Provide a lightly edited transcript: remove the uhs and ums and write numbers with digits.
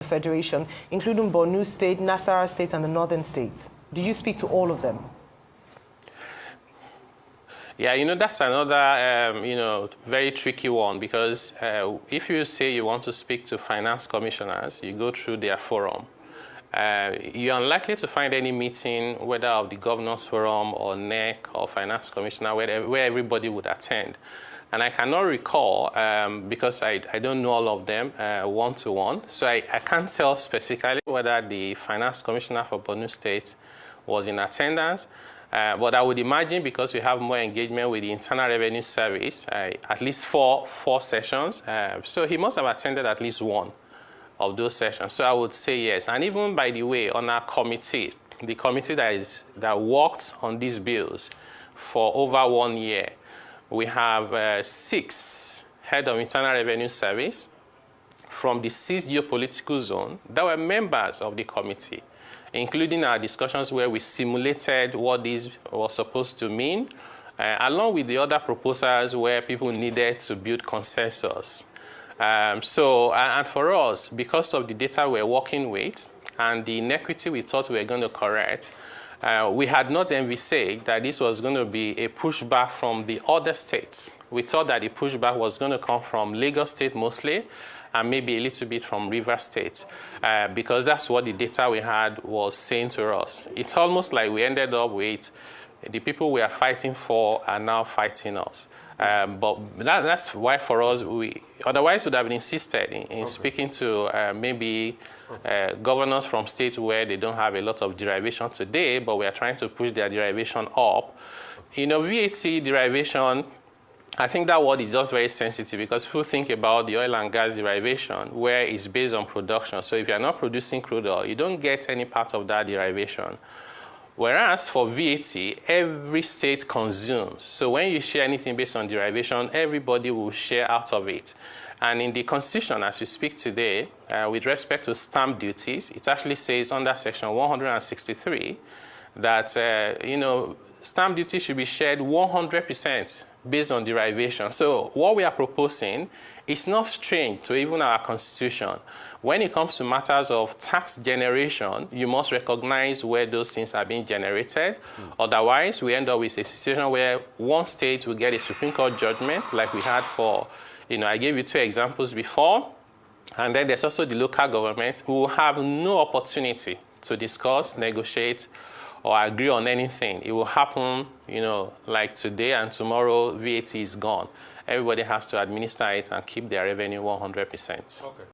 Federation, including Borno State, Nasarawa State, and the Northern State. Do you speak to all of them? Yeah, that's another, very tricky one, because if you say you want to speak to finance commissioners, you go through their forum. You're unlikely to find any meeting, whether of the Governors Forum or NEC or Finance Commissioner, where everybody would attend. And I cannot recall, because I don't know all of them one-to-one, so I can't tell specifically whether the Finance Commissioner for Borno State was in attendance. But I would imagine, because we have more engagement with the Internal Revenue Service, at least four sessions. So he must have attended at least one of those sessions. So I would say yes. And even, by the way, on our committee, the committee that worked on these bills for over 1 year, we have 6 head of Internal Revenue Service from the 6 geopolitical zone that were members of the committee, including our discussions where we simulated what this was supposed to mean, along with the other proposals where people needed to build consensus. And for us, because of the data we're working with and the inequity we thought we were going to correct, we had not envisaged that this was going to be a pushback from the other states. We thought that the pushback was going to come from Lagos State mostly, and maybe a little bit from Rivers State, because that's what the data we had was saying to us. It's almost like we ended up with the people we are fighting for are now fighting us. But that's why for us, otherwise would have insisted in speaking to maybe governors from states where they don't have a lot of derivation today, but we are trying to push their derivation up. VAT derivation, I think that word is just very sensitive, because people think about the oil and gas derivation where it's based on production. So if you're not producing crude oil, you don't get any part of that derivation. Whereas for VAT, every state consumes. So when you share anything based on derivation, everybody will share out of it. And in the Constitution, as we speak today, with respect to stamp duties, it actually says under Section 163 that, stamp duty should be shared 100% based on derivation. So what we are proposing is not strange to even our Constitution. When it comes to matters of tax generation, you must recognize where those things are being generated. Otherwise, we end up with a situation where one state will get a Supreme Court judgment, like we had for, I gave you 2 examples before. And then there's also the local government who will have no opportunity to discuss, negotiate, or agree on anything. It will happen, like today, and tomorrow VAT is gone. Everybody has to administer it and keep their revenue 100%. Okay.